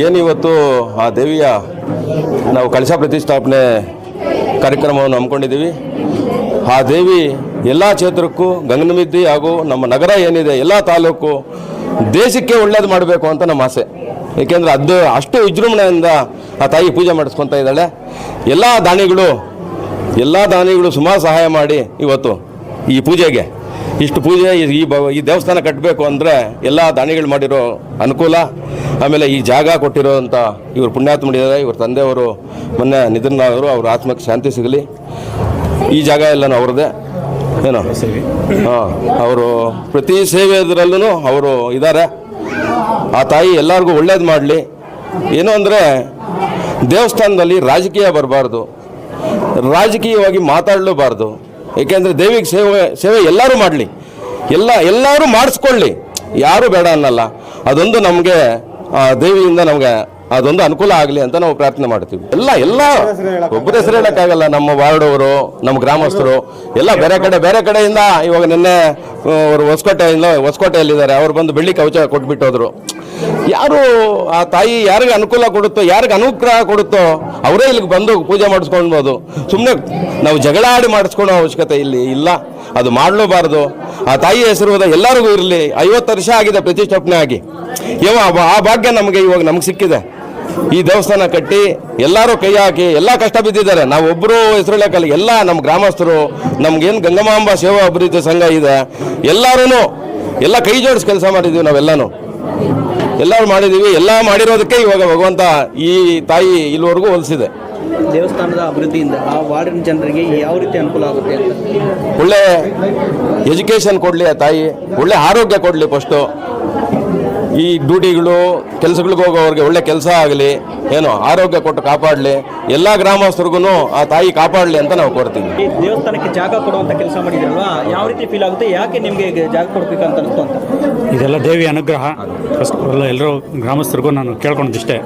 ಏನಿವತ್ತು ಆ ದೇವಿಯ ನಾವು ಕಳಶ ಪ್ರತಿಷ್ಠಾಪನೆ ಕಾರ್ಯಕ್ರಮವನ್ನು ಹಮ್ಮಿಕೊಂಡಿದ್ದೀವಿ. ಆ ದೇವಿ ಎಲ್ಲ ಕ್ಷೇತ್ರಕ್ಕೂ ಗಗನಮಿದ್ದಿ ಹಾಗೂ ನಮ್ಮ ನಗರ ಏನಿದೆ ಎಲ್ಲ ತಾಲೂಕು ದೇಶಕ್ಕೆ ಒಳ್ಳೇದು ಮಾಡಬೇಕು ಅಂತ ನಮ್ಮ ಆಸೆ. ಏಕೆಂದರೆ ಅದು ಅಷ್ಟು ವಿಜೃಂಭಣೆಯಿಂದ ಆ ತಾಯಿ ಪೂಜೆ ಮಾಡಿಸ್ಕೊತಾ ಇದ್ದಾಳೆ. ಎಲ್ಲ ದಾನಿಗಳು ಸುಮಾರು ಸಹಾಯ ಮಾಡಿ ಇವತ್ತು ಈ ಪೂಜೆಗೆ ಇಷ್ಟು ಪೂಜೆ ಈ ದೇವಸ್ಥಾನ ಕಟ್ಟಬೇಕು ಅಂದರೆ ಎಲ್ಲ ದಾನಿಗಳು ಮಾಡಿರೋ ಅನುಕೂಲ, ಆಮೇಲೆ ಈ ಜಾಗ ಕೊಟ್ಟಿರೋಂಥ ಇವರು ಪುಣ್ಯಾತ್ಮರಿದ್ದಾರೆ. ಇವ್ರ ತಂದೆಯವರು ಮೊನ್ನೆ ನಿಧನರಾದರು, ಅವ್ರ ಆತ್ಮಕ್ಕೆ ಶಾಂತಿ ಸಿಗಲಿ. ಈ ಜಾಗ ಎಲ್ಲನೂ ಅವ್ರದ್ದೇ ಏನೋ. ಅವರು ಪ್ರತಿ ಸೇವೆದ್ರಲ್ಲೂ ಅವರು ಇದ್ದಾರೆ. ಆ ತಾಯಿ ಎಲ್ಲರಿಗೂ ಒಳ್ಳೇದು ಮಾಡಲಿ. ಏನು ಅಂದರೆ ದೇವಸ್ಥಾನದಲ್ಲಿ ರಾಜಕೀಯ ಬರಬಾರ್ದು, ರಾಜಕೀಯವಾಗಿ ಮಾತಾಡಲೂಬಾರ್ದು. ಏಕೆಂದರೆ ದೇವಿಗೆ ಸೇವೆ ಎಲ್ಲರೂ ಮಾಡಲಿ, ಎಲ್ಲರೂ ಮಾಡಿಸ್ಕೊಳ್ಳಿ, ಯಾರೂ ಬೇಡ ಅನ್ನಲ್ಲ. ಅದೊಂದು ನಮಗೆ ದೇವಿಯಿಂದ ನಮಗೆ ಅದೊಂದು ಅನುಕೂಲ ಆಗಲಿ ಅಂತ ನಾವು ಪ್ರಾರ್ಥನೆ ಮಾಡ್ತೀವಿ. ಎಲ್ಲ ಒಬ್ಬರ ಹೆಸರು ಹೇಳೋಕ್ಕಾಗಲ್ಲ. ನಮ್ಮ ವಾರ್ಡವರು, ನಮ್ಮ ಗ್ರಾಮಸ್ಥರು ಎಲ್ಲ ಬೇರೆ ಕಡೆಯಿಂದ ಇವಾಗ ನಿನ್ನೆ ಅವರು ಹೊಸಕೋಟೆಯಲ್ಲಿದ್ದಾರೆ, ಅವ್ರು ಬಂದು ಬೆಳ್ಳಿ ಕವಚ ಕೊಟ್ಬಿಟ್ಟು ಹೋದರು. ಯಾರು ಆ ತಾಯಿ ಯಾರಿಗೆ ಅನುಕೂಲ ಕೊಡುತ್ತೋ, ಯಾರಿಗೆ ಅನುಗ್ರಹ ಕೊಡುತ್ತೋ ಅವರೇ ಇಲ್ಲಿಗೆ ಬಂದು ಪೂಜೆ ಮಾಡಿಸ್ಕೊಳ್ಬೋದು. ಸುಮ್ಮನೆ ನಾವು ಜಗಳ ಆಡಿ ಮಾಡಿಸ್ಕೊಳ್ಳೋ ಅವಶ್ಯಕತೆ ಇಲ್ಲಿ ಇಲ್ಲ. ಅದು ಮಾಡಲೂಬಾರ್ದು. ಆ ತಾಯಿ ಹೆಸರು ಎಲ್ಲರಿಗೂ ಇರಲಿ. 50 ವರ್ಷ ಆಗಿದೆ ಪ್ರತಿಷ್ಠಾಪನೆ ಆಗಿ. ಆ ಭಾಗ್ಯ ನಮಗೆ ಸಿಕ್ಕಿದೆ. ಈ ದೇವಸ್ಥಾನ ಕಟ್ಟಿ ಎಲ್ಲರೂ ಕೈ ಹಾಕಿ ಎಲ್ಲ ಕಷ್ಟ ಬಿದ್ದಿದ್ದಾರೆ. ನಾವು ಒಬ್ಬರು ಹೆಸರು ಹೇಳೋಕ್ಕಲ್ಲ, ಎಲ್ಲ ನಮ್ಮ ಗ್ರಾಮಸ್ಥರು, ನಮ್ಗೇನು ಗಂಗಮಾಂಬ ಸೇವಾ ಅಭಿವೃದ್ಧಿ ಸಂಘ ಇದೆ, ಎಲ್ಲ ಕೈ ಜೋಡಿಸಿ ಕೆಲಸ ಮಾಡಿದ್ದೀವಿ. ಎಲ್ಲರೂ ಮಾಡಿದ್ದೀವಿ. ಎಲ್ಲ ಮಾಡಿರೋದಕ್ಕೆ ಇವಾಗ ಭಗವಂತ ಈ ತಾಯಿ ಇಲ್ಲಿವರೆಗೂ ಹೊಲಿಸಿದೆ. ದೇವಸ್ಥಾನದ ಅಭಿವೃದ್ಧಿಯಿಂದ ಆ ವಾರ್ಡಿನ ಜನರಿಗೆ ಯಾವ ರೀತಿ ಅನುಕೂಲ ಆಗುತ್ತೆ ಅಂತ? ಒಳ್ಳೆ ಎಜುಕೇಷನ್ ಕೊಡಲಿ ಆ ತಾಯಿ, ಒಳ್ಳೆ ಆರೋಗ್ಯ ಕೊಡಲಿ. ಫಸ್ಟು ಈ ಡ್ಯೂಟಿಗಳು ಕೆಲಸಗಳಿಗೆ ಹೋಗೋವ್ರಿಗೆ ಒಳ್ಳೆ ಕೆಲಸ ಆಗಲಿ, ಆರೋಗ್ಯ ಕೊಟ್ಟು ಕಾಪಾಡಲಿ. ಎಲ್ಲ ಗ್ರಾಮಸ್ಥರಿಗೂ ಆ ತಾಯಿ ಕಾಪಾಡಲಿ ಅಂತ ನಾವು ಕೋರ್ತೀವಿ. ಈ ದೇವಸ್ಥಾನಕ್ಕೆ ಜಾಗ ಕೊಡುವಂಥ ಕೆಲಸ ಮಾಡಿದ್ರಲ್ವಾ, ಯಾವ ರೀತಿ ಫೀಲ್ ಆಗುತ್ತೆ? ಯಾಕೆ ನಿಮಗೆ ಜಾಗ ಕೊಡಬೇಕಂತ ಅನಿಸ್ತು ಅಂತ? ಇದೆಲ್ಲ ದೇವಿ ಅನುಗ್ರಹ. ಫಸ್ಟ್ ಎಲ್ಲರೂ ಗ್ರಾಮಸ್ಥರಿಗೂ ನಾನು ಕೇಳ್ಕೊಂಡಿದ್ದಿಷ್ಟೇ,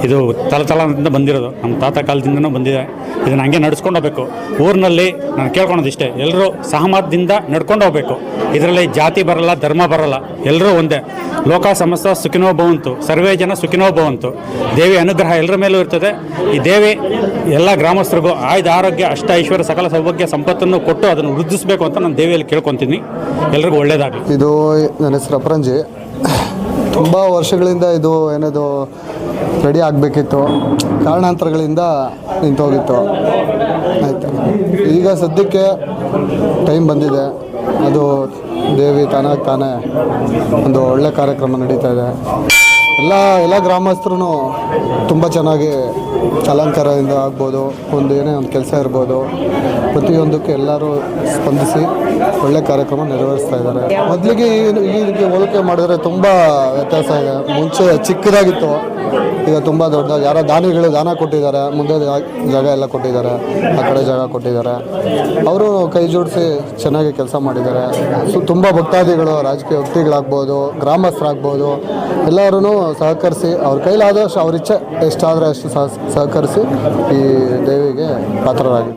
ಇದು ತಲತಲದಿಂದ ಬಂದಿರೋದು, ನಮ್ಮ ತಾತ ಕಾಲದಿಂದನೂ ಬಂದಿದೆ. ಇದನ್ನು ಹಂಗೆ ನಡ್ಸ್ಕೊಂಡು ಹೋಗ್ಬೇಕು. ಊರಿನಲ್ಲಿ ನಾನು ಕೇಳ್ಕೊಳೋದಿಷ್ಟೇ, ಎಲ್ಲರೂ ಸಹಮತದಿಂದ ನಡ್ಕೊಂಡು ಹೋಗ್ಬೇಕು. ಇದರಲ್ಲಿ ಜಾತಿ ಬರಲ್ಲ, ಧರ್ಮ ಬರಲ್ಲ, ಎಲ್ಲರೂ ಒಂದೇ. ಲೋಕ ಸಮಸ್ತ ಸುಖಿನೋ ಭವಂತು, ಸರ್ವೇ ಜನ ಸುಖಿನೋ ಭವಂತು. ದೇವಿ ಅನುಗ್ರಹ ಎಲ್ಲರ ಮೇಲೂ ಇರ್ತದೆ. ಈ ದೇವಿ ಎಲ್ಲ ಗ್ರಾಮಸ್ಥರಿಗೂ ಆಯ್ದ ಆರೋಗ್ಯ, ಅಷ್ಟ ಐಶ್ವರ್ಯ, ಸಕಲ ಸೌಭಾಗ್ಯ ಸಂಪತ್ತನ್ನು ಕೊಟ್ಟು ಅದನ್ನು ವೃದ್ಧಿಸಬೇಕು ಅಂತ ನಾನು ದೇವಿಯಲ್ಲಿ ಕೇಳ್ಕೊತೀನಿ. ಎಲ್ರಿಗೂ ಒಳ್ಳೆಯದಾಗಲಿ. ಇದು ನನ್ನ ಹೆಸರು ಅಪರಂಜಿ. ತುಂಬ ವರ್ಷಗಳಿಂದ ಇದು ರೆಡಿ ಆಗಬೇಕಿತ್ತು, ಕಾರಣಾಂತರಗಳಿಂದ ನಿಂತೋಗಿತ್ತು. ಆಯಿತು, ಈಗ ಸದ್ಯಕ್ಕೆ ಟೈಮ್ ಬಂದಿದೆ. ಅದು ದೇವಿ ತಾನೇ ಒಂದು ಒಳ್ಳೆ ಕಾರ್ಯಕ್ರಮ ನಡೀತಾ ಇದೆ. ಎಲ್ಲ ಗ್ರಾಮಸ್ಥರು ತುಂಬ ಚೆನ್ನಾಗಿ ಅಲಂಕಾರದಿಂದ ಆಗ್ಬೋದು, ಏನೇ ಒಂದು ಕೆಲಸ ಇರ್ಬೋದು, ಪ್ರತಿಯೊಂದಕ್ಕೆ ಎಲ್ಲರೂ ಸ್ಪಂದಿಸಿ ಒಳ್ಳೆ ಕಾರ್ಯಕ್ರಮ ನೆರವೇರಿಸ್ತಾ ಇದ್ದಾರೆ. ಮೊದಲಿಗೆ ಈ ಹೋಲಿಕೆ ಮಾಡಿದ್ರೆ ತುಂಬ ವ್ಯತ್ಯಾಸ ಇದೆ. ಮುಂಚೆ ಚಿಕ್ಕದಾಗಿತ್ತು, ಈಗ ತುಂಬ ದೊಡ್ಡದಾಗಿ. ಯಾರೋ ದಾನಿಗಳು ದಾನ ಕೊಟ್ಟಿದ್ದಾರೆ, ಮುಂದೆ ಜಾಗ ಎಲ್ಲ ಕೊಟ್ಟಿದ್ದಾರೆ, ಆ ಕಡೆ ಜಾಗ ಕೊಟ್ಟಿದ್ದಾರೆ. ಅವರು ಕೈ ಜೋಡಿಸಿ ಚೆನ್ನಾಗಿ ಕೆಲಸ ಮಾಡಿದ್ದಾರೆ. ತುಂಬ ಭಕ್ತಾದಿಗಳು, ರಾಜಕೀಯ ವ್ಯಕ್ತಿಗಳಾಗ್ಬೋದು, ಗ್ರಾಮಸ್ಥರಾಗ್ಬೋದು, ಎಲ್ಲರೂ ಸಹಕರಿಸಿ ಅವ್ರ ಕೈಲಾದಷ್ಟು ಅವ್ರ ಇಚ್ಛೆ ಎಷ್ಟಾದರೆ ಅಷ್ಟು ಸಹಕರಿಸಿ ಈ ದೇವಿಗೆ ಪಾತ್ರರಾಗಿ